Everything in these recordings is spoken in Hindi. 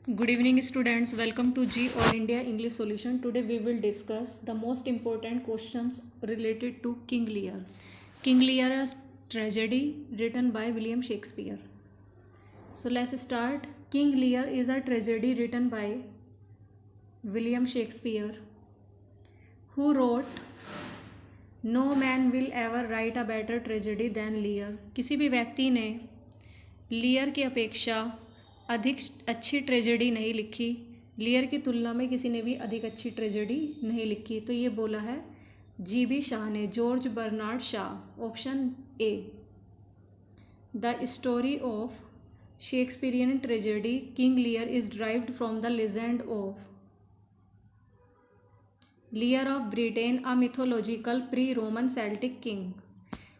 Good evening, students. Welcome to G All India English Solution. Today we will discuss the most important questions related to King Lear. King Lear's tragedy written by William Shakespeare. So let's start. King Lear is a tragedy written by William Shakespeare, who wrote no man will ever write a better tragedy than Lear. किसी भी व्यक्ति ने लियर की अपेक्षा अधिक अच्छी ट्रेजेडी नहीं लिखी. लियर की तुलना में किसी ने भी अधिक अच्छी ट्रेजेडी नहीं लिखी. तो ये बोला है G.B. शाह ने, George Bernard Shaw. Option A. The story of Shakespearean tragedy King Lear is derived from the legend of Lear of Britain, a mythological pre Roman Celtic king.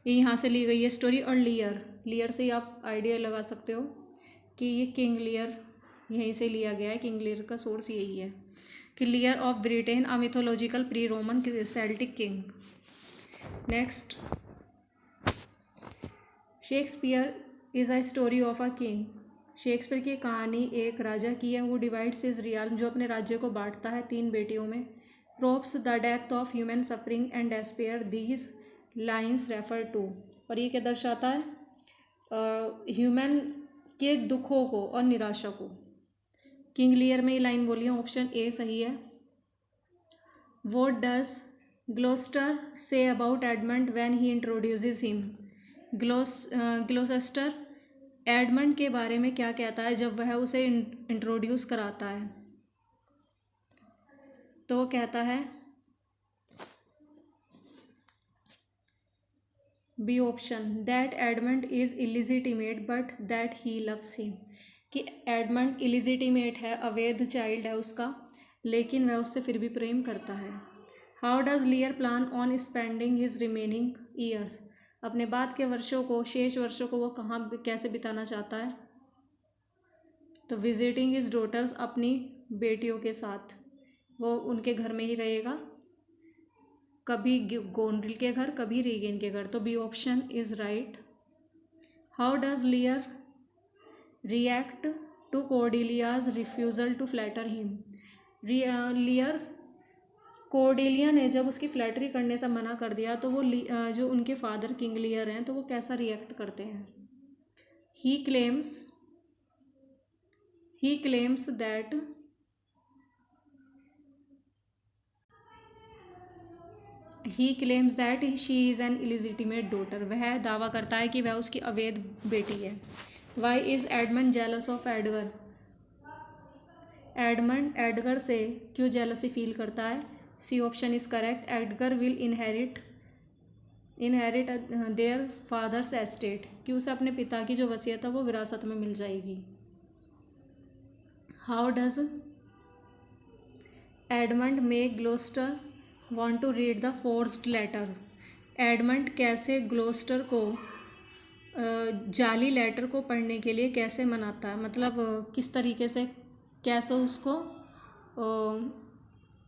ये यहाँ से ली गई है स्टोरी. और लियर से ही आप आइडिया लगा सकते हो कि ये किंग लियर यहीं से लिया गया है. किंग लियर का सोर्स यही है कि लियर of Britain, a mythological pre Roman Celtic king. Next, Shakespeare is a story of a king. Shakespeare की कहानी एक राजा की है. वो डिवाइड्स हिज रियल्म, जो अपने राज्य को बांटता है 3 बेटियों में. Probes the depth of human suffering and despair these lines refer to. और ये क्या दर्शाता है? ह्यूमन के दुखों को और निराशा को. किंग लियर में ये लाइन बोली है. ऑप्शन ए सही है. What does Gloucester say about Edmund when he introduces him. Gloucester Edmund के बारे में क्या कहता है जब वह उसे इंट्रोड्यूस कराता है? तो वो कहता है B option, that Edmund is illegitimate but that he loves him. कि एडमंड इलिजिटिमेट है, अवैध चाइल्ड है उसका, लेकिन वह उससे फिर भी प्रेम करता है. How does लियर plan on spending his remaining years. अपने बाद के वर्षों को, शेष वर्षों को वो कहाँ कैसे बिताना चाहता है? तो विजिटिंग हिज डॉटर्स, अपनी बेटियों के साथ. वो उनके घर में ही रहेगा, कभी गोनरिल के घर, कभी रीगेन के घर. तो B option is right. How does Lear react to Cordelia's refusal to flatter him. Lear, Cordelia ने जब उसकी फ्लैटरी करने से मना कर दिया तो वो जो उनके फादर किंग लियर हैं तो वो कैसा रिएक्ट करते हैं? ही claims that she is an illegitimate daughter. वह दावा करता है कि वह उसकी अवैध बेटी है. Why is Edmund jealous of Edgar. Edmund Edgar से क्यों जेलसी फील करता है? C option is correct. Edgar will inherit their father's estate. कि उसे अपने पिता की जो वसीयत है वो विरासत में मिल जाएगी. How does Edmund make Gloucester want to read the forged letter. Edmund कैसे ग्लोस्टर को जाली लेटर को पढ़ने के लिए कैसे मनाता है? मतलब किस तरीके से, कैसे उसको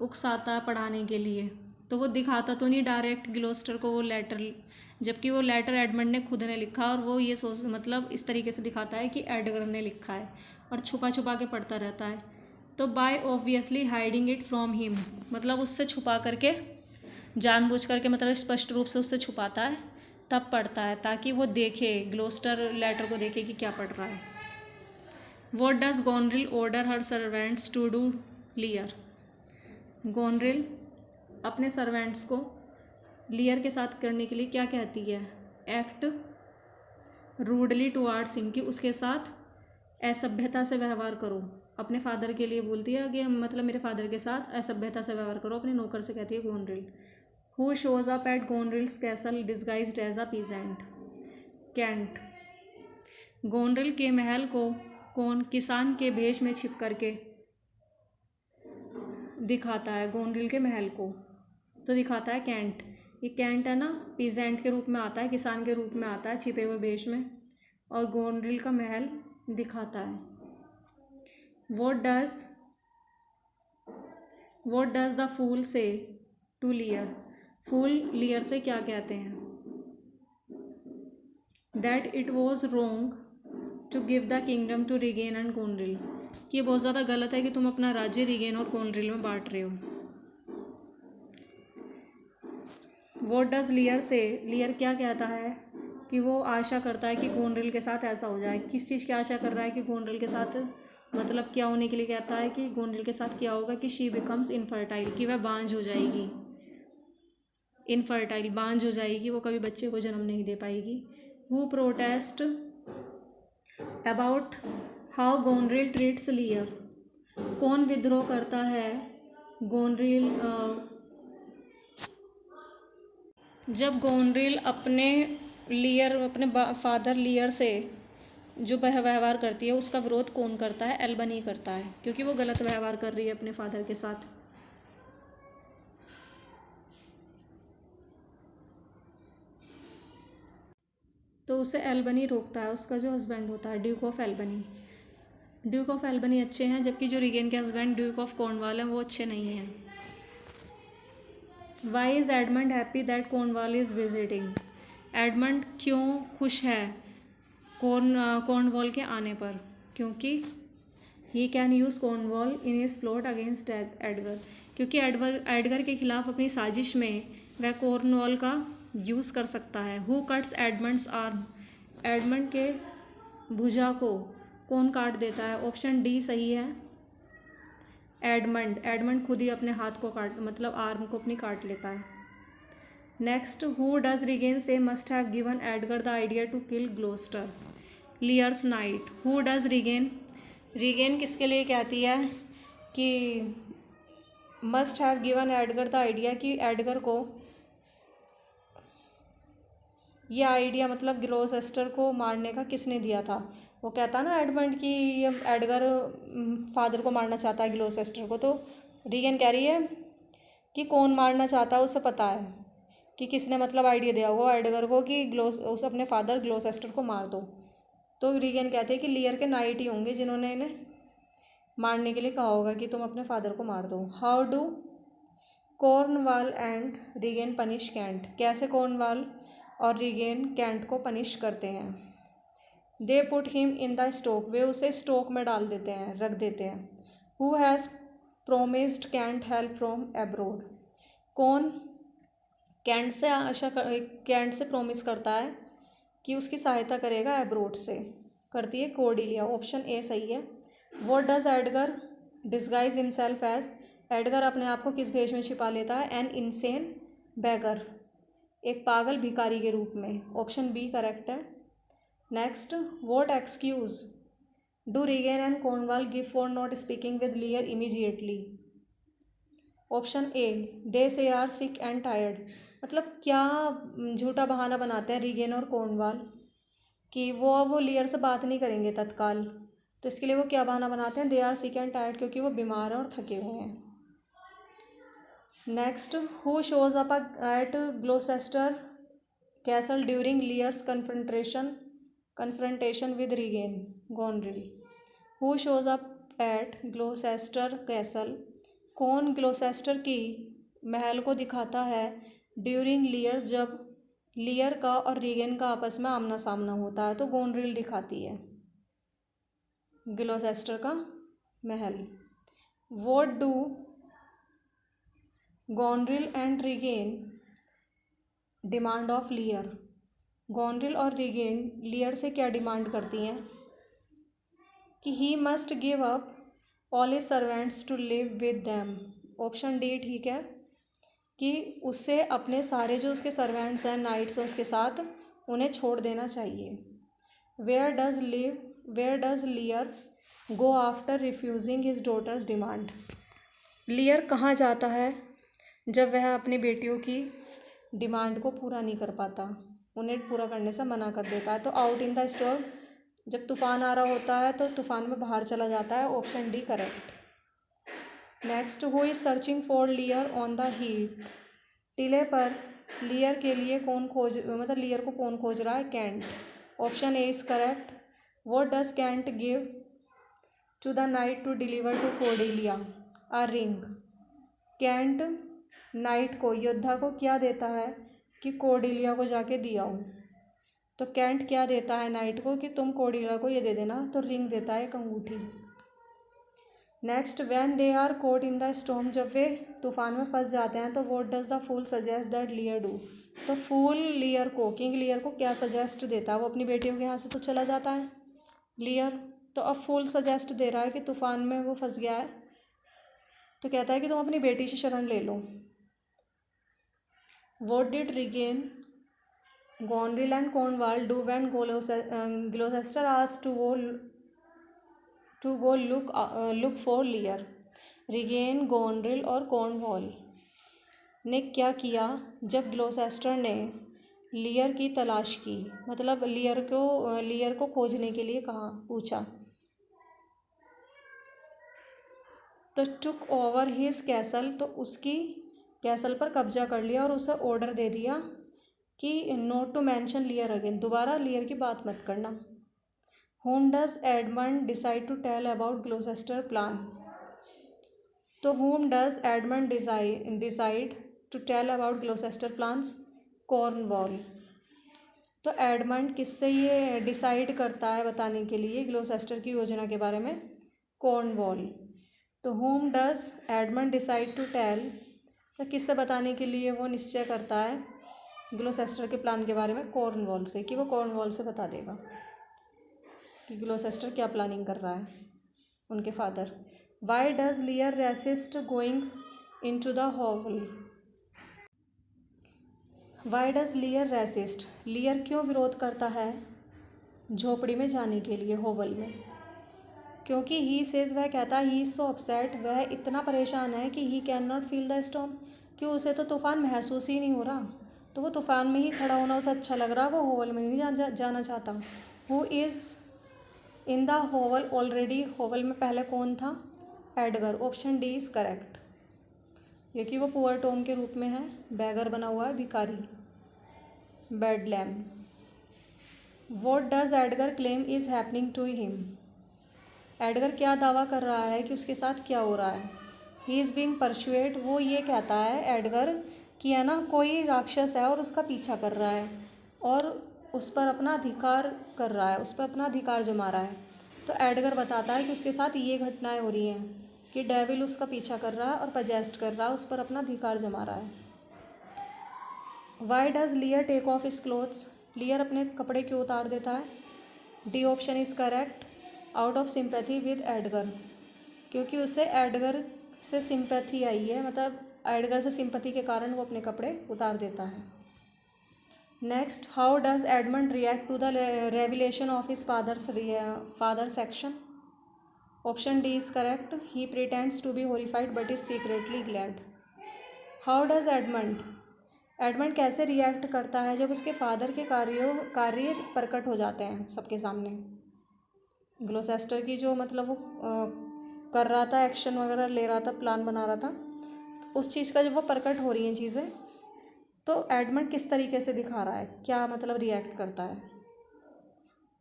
उकसाता है पढ़ाने के लिए. तो वो दिखाता तो नहीं डायरेक्ट ग्लोस्टर को वो लेटर, जबकि वो लेटर एडमंड ने खुद ने लिखा. और वो ये सोच, मतलब इस तरीके से दिखाता है कि एडगर ने लिखा है, और छुपा छुपा के पढ़ता रहता है. तो by obviously hiding it from him, मतलब उससे छुपा करके, जानबूझ करके, मतलब स्पष्ट रूप से उससे छुपाता है, तब पढ़ता है ताकि वो देखे, ग्लोस्टर लेटर को देखे कि क्या पढ़ रहा है. What does Goneril order her servants to do Lear. Goneril अपने सर्वेंट्स को लियर के साथ करने के लिए क्या कहती है? एक्ट रूडली टुवार्ड्स हिम, कि उसके साथ असभ्यता से व्यवहार करो. अपने फादर के लिए बोलती है कि मतलब मेरे फादर के साथ असभ्यता से व्यवहार करो. अपने नौकर से कहती है Goneril. Who shows up at Goneril's castle disguised as a peasant. Kent. Goneril के महल को कौन किसान के भेष में छिप करके दिखाता है? गोनरिल के महल को तो दिखाता है कैंट. ये कैंट है ना, पीजेंट के रूप में आता है, किसान के रूप में आता है छिपे हुए भेष में, और गोनरिल का महल दिखाता है. What does the fool say to Lear. फूल लियर से क्या कहते हैं? That it was wrong to give the kingdom to Regan and Gondril. कि ये बहुत ज़्यादा गलत है कि तुम अपना राज्य रीगेन और कॉर्नवॉल में बांट रहे हो। व्हाट डज लियर से, लियर क्या कहता है कि वो आशा करता है कि कॉर्नवॉल के साथ ऐसा हो जाए। किस चीज़ की आशा कर रहा है कि कॉर्नवॉल के साथ, मतलब क्या होने के लिए कहता है कि कॉर्नवॉल के साथ क्या होगा कि शी बिकम्स इनफर्टाइल, कि वह बांझ हो जाएगी। इनफर्टाइल बांझ हो जाएगी, वो कभी बच्चे को जन्म नहीं दे पाएगी। Who protest about how Goneril treats Lear, कौन विद्रोह करता है गोनरिल, जब गोनरिल अपने लियर, अपने फादर लियर से जो व्यवहार करती है उसका विरोध कौन करता है? एल्बनी करता है, क्योंकि वो गलत व्यवहार कर रही है अपने फादर के साथ। तो उसे एल्बनी रोकता है, उसका जो हस्बैंड होता है Duke of Albany. Duke of Albany अच्छे हैं, जबकि जो रीगेन के हस्बैंड ड्यूक ऑफ कॉर्नवाल हैं वो अच्छे नहीं हैं। Why is Edmund happy that Cornwall is visiting, Edmund क्यों खुश है कॉर्नवाल के आने पर? क्योंकि he can use Cornwall in his plot against Edgar, क्योंकि एडगर के खिलाफ अपनी साजिश में वह कॉर्नवाल का यूज़ कर सकता है। Who cuts Edmund's arm, Edmund के भुजा को कौन काट देता है? ऑप्शन डी सही है, एडमंड खुद ही अपने हाथ को काट, मतलब आर्म को अपनी काट लेता है। Next, who does Regan say must have given Edgar the idea to kill Gloucester, Lear's knight. Who does Regan, Regan किसके लिए कहती है कि must have given Edgar the idea, कि एडगर को ये आइडिया, मतलब ग्लोसेस्टर को मारने का किसने दिया था? वो कहता ना एडमंड कि ये एडगर फादर को मारना चाहता है ग्लोसेस्टर को, तो रीगन कह रही है कि कौन मारना चाहता है उसे पता है, कि किसने मतलब आइडिया दिया होगा एडगर को कि उस अपने फादर ग्लोसेस्टर को मार दो। तो रीगन कहते हैं कि लियर के नाइट ही होंगे जिन्होंने इन्हें मारने के लिए कहा होगा कि तुम अपने फादर को मार दो। How do Cornwall and Regan punish Kent, कैसे कॉर्नवाल और रीगेन कैंट को पनिश करते हैं? They put him in the stock, वे उसे स्टोक में डाल देते हैं, रख देते हैं। Who has promised Kent help from abroad, कौन कैंट से कैंट से प्रोमिस करता है कि उसकी सहायता करेगा एब्रोड से? करती है कोर्डिलिया, ऑप्शन ए सही है। What does Edgar disguise himself as, Edgar अपने आप को किस भेष में छिपा लेता है? एन इनसेन बैगर, एक पागल भिखारी के रूप में। ऑप्शन बी करेक्ट है। Next, what excuse do Regan and Cornwall give for not speaking with Lear immediately? Option A, they say are sick and tired, मतलब क्या झूठा बहाना बनाते हैं रीगेन और कॉर्नवाल कि वो लियर से बात नहीं करेंगे तत्काल, तो इसके लिए वो क्या बहाना बनाते हैं? They are sick and tired, क्योंकि वो बीमार हैं और थके हुए हैं। Next, who shows up at Gloucester castle during Lear's confrontation with Regan Goneril? Who shows up at Gloucester castle, कौन ग्लोसेस्टर की महल को दिखाता है ड्यूरिंग लियर्स, जब लियर का और रीगेन का आपस में आमना सामना होता है? तो गोनरिल दिखाती है ग्लोसेस्टर का महल। What do Goneril and Regan demand of Lear, Goneril और रीगेन लियर से क्या डिमांड करती हैं? कि he must give up all his servants to live with them. Option D ठीक है, कि उससे अपने सारे जो उसके सर्वेंट्स हैं, नाइट्स हैं, उसके साथ उन्हें छोड़ देना चाहिए। Where does Lear go after refusing his daughters demand, Lear कहाँ जाता है जब वह अपनी बेटियों की डिमांड को पूरा नहीं कर पाता, उन्हें पूरा करने से मना कर देता है? तो आउट इन द स्टॉर्म, जब तूफान आ रहा होता है तो तूफान में बाहर चला जाता है। Option D correct. Next, who is searching for लियर on the Heath, टीले पर लियर के लिए कौन खोज, मतलब लियर को कौन खोज रहा है? Kent. Option A is correct. What does Kent give to the knight to deliver to Cordelia a ring, Kent knight को, योद्धा को क्या देता है कि कोर्डेलिया को जाके दिया हो? तो कैंट क्या देता है नाइट को कि तुम कोर्डेलिया को ये दे देना, तो रिंग देता है, एक अंगूठी। Next, when they are caught in the storm, जब वे तूफान में फंस जाते हैं तो what does the fool suggest that Lear do. तो फूल लियर को, किंग लियर को क्या सजेस्ट देता है? वो अपनी बेटियों के यहाँ से तो चला जाता है लियर, तो अब फूल सजेस्ट दे रहा है कि तूफान में वो फंस गया है, तो कहता है कि तुम अपनी बेटी से शरण ले लो। What did Regan Goneril and Cornwall do when Gloucester asked to go look for Lear. Regan, Goneril और कॉर्नवॉल ने क्या किया जब ग्loucester ने लियर की तलाश की, मतलब लियर को खोजने के लिए कहा, पूछा। तो टुक ओवर हिज कैसल, तो उसकी कैसल पर कब्जा कर लिया और उसे ऑर्डर दे दिया कि not to mention Lear again, दोबारा लियर की बात मत करना। whom does Edmund decide to tell about Gloucester plan. तो whom does Edmund decide to tell about Gloucester plans? Cornwall. तो एडमंड किससे ये डिसाइड करता है बताने के लिए ग्loucester की योजना के बारे में? कॉर्नवॉल। तो whom does Edmund decide to tell, तो किससे बताने के लिए वो निश्चय करता है ग्loucester के प्लान के बारे में? कॉर्नवॉल से, कि वो कॉर्नवॉल से बता देगा कि ग्loucester क्या प्लानिंग कर रहा है, उनके father. Why does Lear resist going into the hovel. Why does Lear resist, Lear क्यों विरोध करता है झोपड़ी में जाने के लिए, होवल में? क्योंकि ही सेज, वह कहता है, ही इज सो अपसेट, वह इतना परेशान है कि he can not feel the storm, कि उसे तो तूफान महसूस ही नहीं हो रहा, तो वो तूफान में ही खड़ा होना उसे अच्छा लग रहा, वो होवल में नहीं जाना चाहता। हु इज़ इन द होवल ऑलरेडी, होवल में पहले कौन था? Edgar. Option D is correct, क्योंकि वो पुअर टॉम के रूप में है, बैगर बना हुआ है, भिखारी, Bedlam. What does Edgar claim is happening to him. Edgar क्या दावा कर रहा है कि उसके साथ क्या हो रहा है? ही इज़ बीइंग परसुएड, वो ये कहता है एडगर कि है ना, कोई राक्षस है और उसका पीछा कर रहा है और उस पर अपना अधिकार कर रहा है, उस पर अपना अधिकार जमा रहा है। तो एडगर बताता है कि उसके साथ ये घटनाएं हो रही हैं कि डेविल उसका पीछा कर रहा है और पजेस्ट कर रहा है, उस पर अपना अधिकार जमा रहा है। Why does Lear take off his clothes, Lear अपने कपड़े क्यों उतार देता है? D option is correct, out of sympathy with Edgar, क्योंकि उसे एडगर से सिंपैथी आई है, मतलब एडगर से सिंपैथी के कारण वो अपने कपड़े उतार देता है। Next, how does Edmund react to the revelation of his father's action. Option D is correct, he pretends to be horrified but is secretly glad. How does Edmund कैसे रिएक्ट करता है जब उसके फादर के कार्य प्रकट हो जाते हैं सबके सामने। ग्loucester की जो मतलब वो कर रहा था, एक्शन वगैरह ले रहा था, प्लान बना रहा था, उस चीज़ का जब वो प्रकट हो रही हैं चीज़ें, तो एडमंड किस तरीके से दिखा रहा है, क्या मतलब रिएक्ट करता है?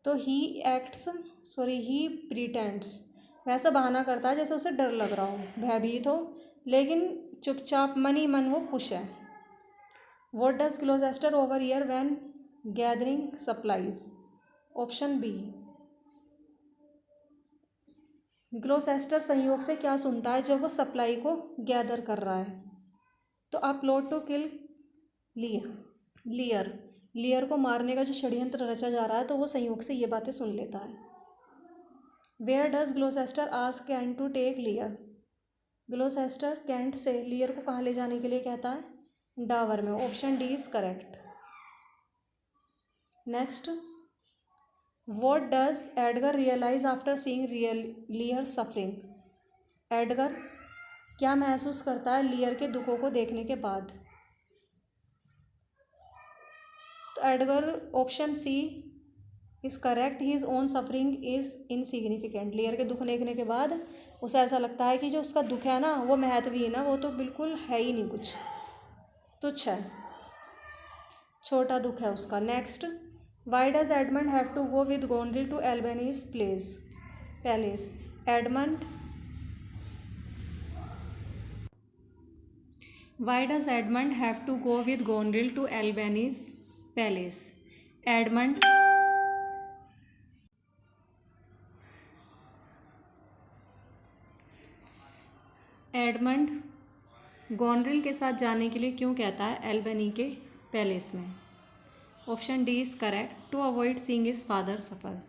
तो ही प्रिटेंड्स, वैसा बहाना करता है जैसे उसे डर लग रहा हो, भयभीत हो, लेकिन चुपचाप मन ही मन वो खुश है। What does Gloucester overhear when gathering supplies. Option B, Gloucester संयोग से क्या सुनता है जब वो सप्लाई को गैदर कर रहा है? तो अ प्लॉट टू किल लियर को मारने का जो षड्यंत्र रचा जा रहा है, तो वो संयोग से ये बातें सुन लेता है। Where does Gloucester ask Kent to take Lear. Gloucester Kent से लियर को कहाँ ले जाने के लिए कहता है? डावर में। Option D is correct. Next, what does Edgar realize after seeing Lear suffering. Edgar क्या महसूस करता है लियर के दुखों को देखने के बाद? तो Edgar, option C is correct, his own suffering is insignificant. Lear के दुख देखने के बाद उसे ऐसा लगता है कि जो उसका दुख है ना, वो महत्वहीन है, वो तो बिल्कुल है ही नहीं, कुछ तुच्छ है, छोटा दुख है उसका। Next, why does Edmund have to go with Goneril to Albany's palace. Why does Edmund have to go with Goneril to Albany's palace. Edmund Edmund Goneril के साथ जाने के लिए क्यों कहता है एल्बनी के पैलेस में? Option D is correct, to avoid seeing his father suffer,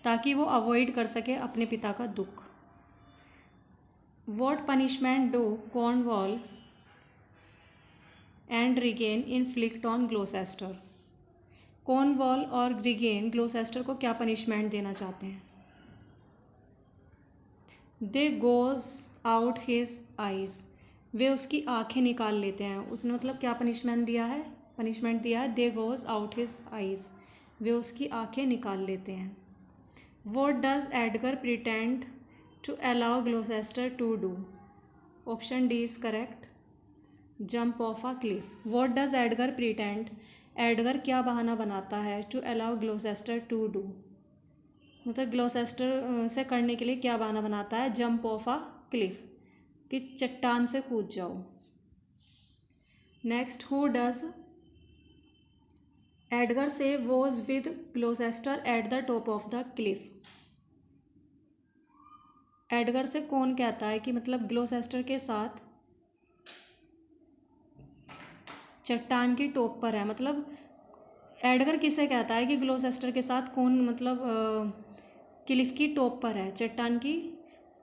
ताकि वो अवॉइड कर सके अपने पिता का दुख। What punishment do Cornwall and Regan inflict on Gloucester? Cornwall और रिगेन ग्लोसेस्टर को क्या पनिशमेंट देना चाहते हैं? They gouge out his eyes, वे उसकी आंखें निकाल लेते हैं। उसने मतलब क्या पनिशमेंट दिया है? पनिशमेंट दिया है they gouge out his eyes, वे उसकी आंखें निकाल लेते हैं। What does Edgar pretend to allow Gloucester to do? Option D is correct, jump off a cliff. What does Edgar pretend, Edgar क्या बहाना बनाता है to allow Gloucester to do, मतलब ग्लोसेस्टर से करने के लिए क्या बहाना बनाता है? जंप ऑफ अ क्लिफ, कि चट्टान से कूद जाओ। Next, who does Edgar say was with Gloucester at the top of the cliff? Edgar से कौन कहता है कि मतलब ग्लोसेस्टर के साथ चट्टान की टॉप पर है? मतलब एडगर किसे कहता है कि ग्लोसेस्टर के साथ कौन मतलब क्लिफ की टॉप पर है, चट्टान की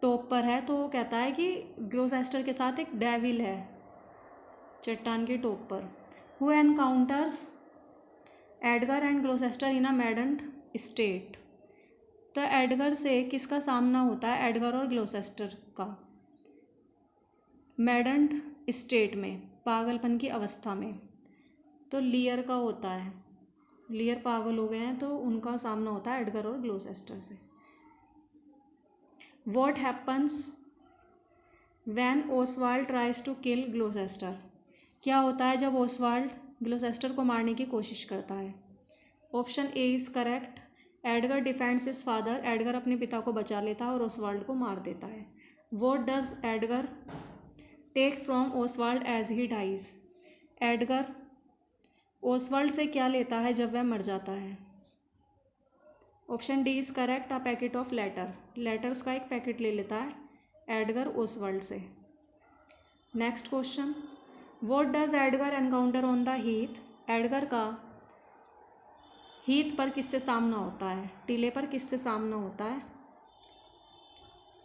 टॉप पर है? तो वो कहता है कि ग्लोसेस्टर के साथ एक डेविल है चट्टान की टॉप पर। Who encounters Edgar and Gloucester in a maddened state? तो एडगर से किसका सामना होता है, एडगर और ग्लोसेस्टर का? मैडन्ड स्टेट में, पागलपन की अवस्था में, तो लियर का होता है। लियर पागल हो गए हैं तो उनका सामना होता है एडगर और ग्लोसेस्टर से। What happens when Oswald tries to kill Gloucester? क्या होता है जब ओसवाल्ड ग्लोसेस्टर को मारने की कोशिश करता है? Option A is correct, Edgar defends his father, Edgar अपने पिता को बचा लेता है और ओसवाल्ड को मार देता है। What does Edgar take from Oswald as he dies? Edgar Oswald से क्या लेता है जब वह मर जाता है? Option D is correct, a packet of letter, letters का एक पैकेट ले लेता है एडगर ओसवाल्ड से। Next question, what does Edgar encounter on the heath? Edgar का हीथ पर किससे सामना होता है, टीले पर किससे सामना होता है?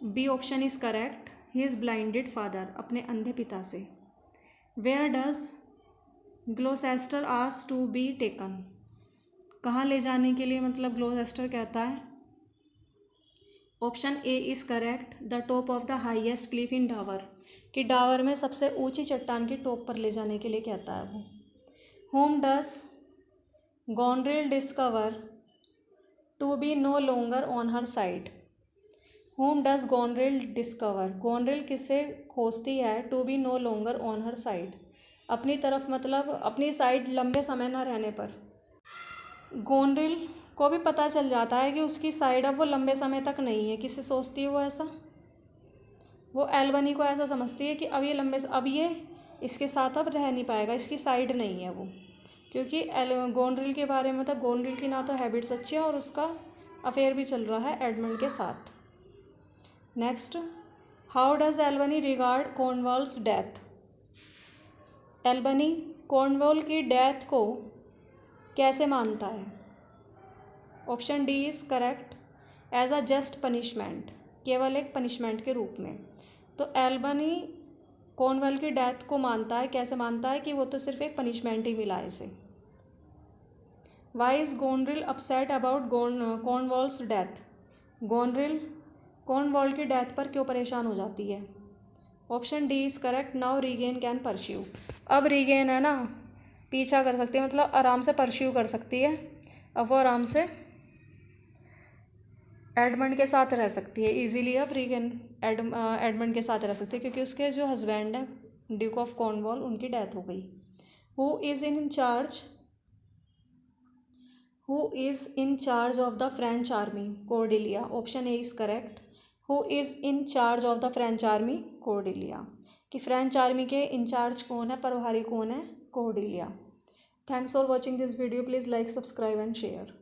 B option is correct, he is blinded father, अपने अंधे पिता से। Where does Gloucester ask to be taken? कहाँ ले जाने के लिए मतलब ग्लोसेस्टर कहता है? Option A is correct, the top of the highest cliff in Dover, कि डावर में सबसे ऊंची चट्टान की टॉप पर ले जाने के लिए कहता है वो। Whom does Goneril discover to be no longer on her side? Whom does Goneril discover, Goneril किससे खोजती है to be no longer on her side, अपनी तरफ मतलब अपनी साइड लंबे समय ना रहने पर। गॉनरिल को भी पता चल जाता है कि उसकी साइड अब वो लंबे समय तक नहीं है। किससे सोचती है वो ऐसा? वो एल्बनी को ऐसा समझती है कि अब ये इसके साथ अब रह नहीं पाएगा, इसकी साइड नहीं है वो, क्योंकि गॉनरिल के बारे में मतलब गॉनरिल की ना तो हैबिट्स अच्छी है और उसका अफेयर भी चल रहा है एडमंड के साथ। Next, how does Albany regard Cornwall's death? Albany Cornwall की डेथ को कैसे मानता है? Option D is correct, as a just punishment, केवल एक पनिशमेंट के रूप में। तो एल्बनी कॉर्नवॉल की डेथ को मानता है, कैसे मानता है? कि वो तो सिर्फ एक पनिशमेंट ही मिला है इसे। Why is Goneril upset about Cornwall's death? Goneril Cornwall की डेथ पर क्यों परेशान हो जाती है? Option D is correct, now Regan can pursue, अब रीगेन है ना पीछा कर सकती है, मतलब आराम से परस्यू कर सकती है, अब वो आराम से एडमंड के साथ रह सकती है इजीली। अब रीगेन एडमंड के साथ रह सकती है क्योंकि उसके जो हस्बैंड हैं ड्यूक ऑफ कॉर्नवॉल उनकी डेथ हो गई। Who is in charge of the French army? Cordelia, option A is correct, who is in charge of the French army? Cordelia, कि फ्रेंच आर्मी के इंचार्ज कौन है, प्रभारी कौन है? Cordelia. Thanks for watching this video, please like, subscribe and share.